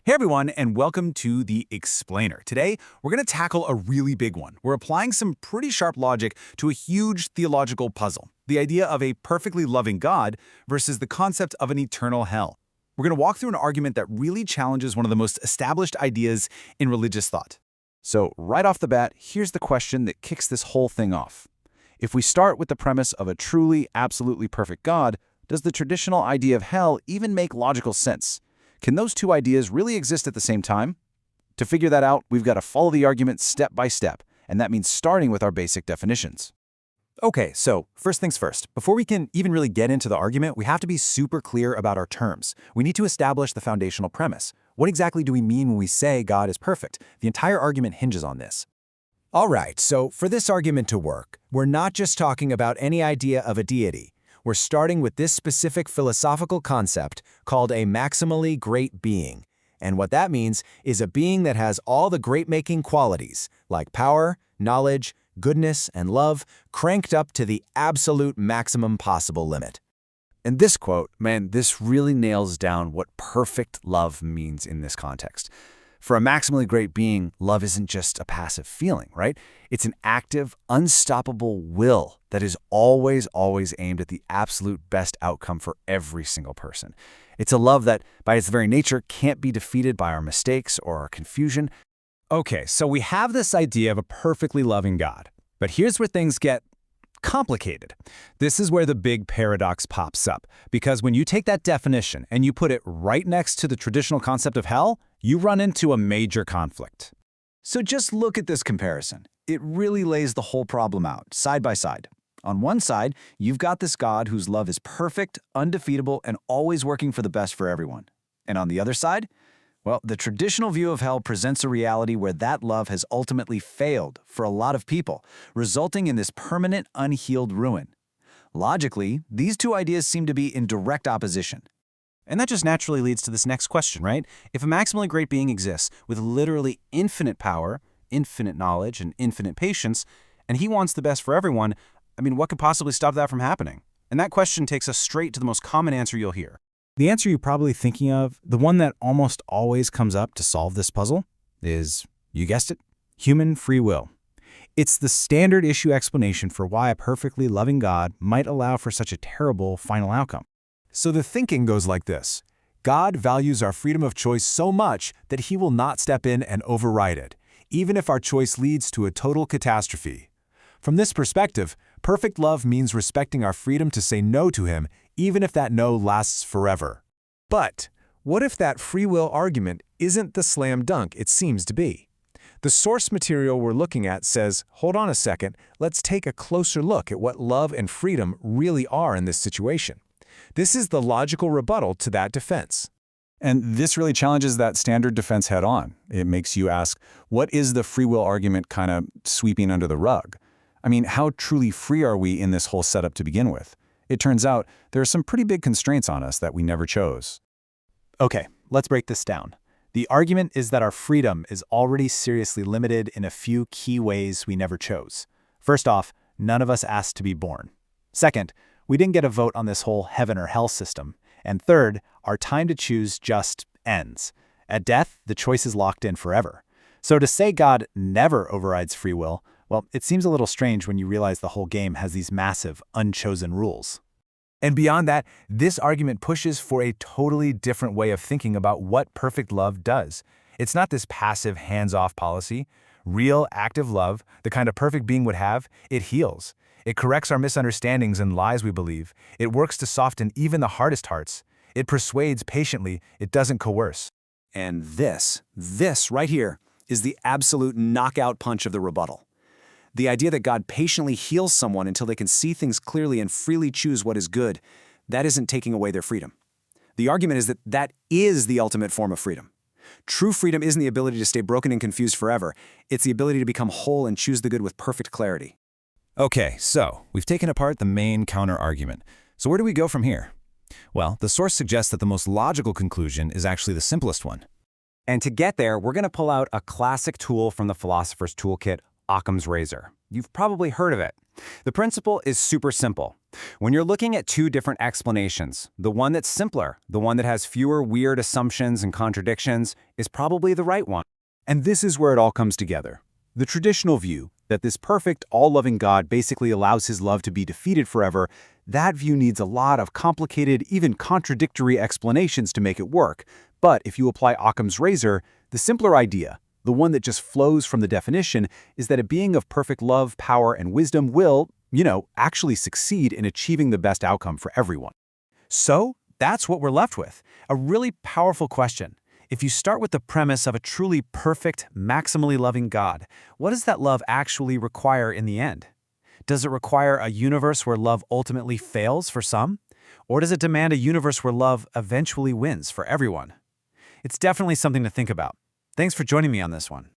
Hey everyone, and welcome to The Explainer. Today, we're going to tackle a really big one. We're applying some pretty sharp logic to a huge theological puzzle, the idea of a perfectly loving God versus the concept of an eternal hell. We're going to walk through an argument that really challenges one of the most established ideas in religious thought. So right off the bat, here's the question that kicks this whole thing off. If we start with the premise of a truly, absolutely perfect God, does the traditional idea of hell even make logical sense? Can those two ideas really exist at the same time? To figure that out, we've got to follow the argument step by step, and that means starting with our basic definitions. Okay, so first things first. Before we can even really get into the argument, we have to be super clear about our terms. We need to establish the foundational premise. What exactly do we mean when we say God is perfect? The entire argument hinges on this. All right, so for this argument to work, we're not just talking about any idea of a deity. We're starting with this specific philosophical concept called a maximally great being. And what that means is a being that has all the great-making qualities, like power, knowledge, goodness, and love, cranked up to the absolute maximum possible limit. And this quote, man, this really nails down what perfect love means in this context. For a maximally great being, love isn't just a passive feeling, right? It's an active, unstoppable will that is always aimed at the absolute best outcome for every single person. It's a love that, by its very nature, can't be defeated by our mistakes or our confusion. Okay, so we have this idea of a perfectly loving God. But here's where things get complicated. This is where the big paradox pops up, because when you take that definition and you put it right next to the traditional concept of hell, you run into a major conflict. So just look at this comparison. It really lays the whole problem out, side by side. On one side, you've got this God whose love is perfect, undefeatable, and always working for the best for everyone. And on the other side, well, the traditional view of hell presents a reality where that love has ultimately failed for a lot of people, resulting in this permanent, unhealed ruin. Logically, these two ideas seem to be in direct opposition. And that just naturally leads to this next question, right? If a maximally great being exists with literally infinite power, infinite knowledge, and infinite patience, and he wants the best for everyone, what could possibly stop that from happening? And that question takes us straight to the most common answer you'll hear. The answer you're probably thinking of, the one that almost always comes up to solve this puzzle, is, you guessed it, human free will. It's the standard issue explanation for why a perfectly loving God might allow for such a terrible final outcome. So the thinking goes like this. God values our freedom of choice so much that he will not step in and override it, even if our choice leads to a total catastrophe. From this perspective, perfect love means respecting our freedom to say no to him, even if that no lasts forever. But what if that free will argument isn't the slam dunk it seems to be? The source material we're looking at says, hold on a second, let's take a closer look at what love and freedom really are in this situation. This is the logical rebuttal to that defense. And this really challenges that standard defense head on. It makes you ask, what is the free will argument kind of sweeping under the rug? How truly free are we in this whole setup to begin with? It turns out there are some pretty big constraints on us that we never chose. Okay, let's break this down. The argument is that our freedom is already seriously limited in a few key ways we never chose. First off, none of us asked to be born. Second, we didn't get a vote on this whole heaven or hell system. And third, our time to choose just ends. At death, the choice is locked in forever. So to say God never overrides free will, well, it seems a little strange when you realize the whole game has these massive, unchosen rules. And beyond that, this argument pushes for a totally different way of thinking about what perfect love does. It's not this passive, hands-off policy. Real, active love, the kind a perfect being would have, it heals. It corrects our misunderstandings and lies we believe. It works to soften even the hardest hearts. It persuades patiently. It doesn't coerce. And this right here, is the absolute knockout punch of the rebuttal. The idea that God patiently heals someone until they can see things clearly and freely choose what is good, that isn't taking away their freedom. The argument is that that is the ultimate form of freedom. True freedom isn't the ability to stay broken and confused forever. It's the ability to become whole and choose the good with perfect clarity. Okay, so we've taken apart the main counter-argument. So where do we go from here? Well, the source suggests that the most logical conclusion is actually the simplest one. And to get there, we're going to pull out a classic tool from the philosopher's toolkit, Occam's razor. You've probably heard of it. The principle is super simple. When you're looking at two different explanations, the one that's simpler, the one that has fewer weird assumptions and contradictions, is probably the right one. And this is where it all comes together. The traditional view that this perfect, all-loving God basically allows his love to be defeated forever, that view needs a lot of complicated, even contradictory explanations to make it work. But if you apply Occam's razor, the simpler idea, the one that just flows from the definition, is that a being of perfect love, power, and wisdom will, actually succeed in achieving the best outcome for everyone. So, that's what we're left with. A really powerful question. If you start with the premise of a truly perfect, maximally loving God, what does that love actually require in the end? Does it require a universe where love ultimately fails for some? Or does it demand a universe where love eventually wins for everyone? It's definitely something to think about. Thanks for joining me on this one.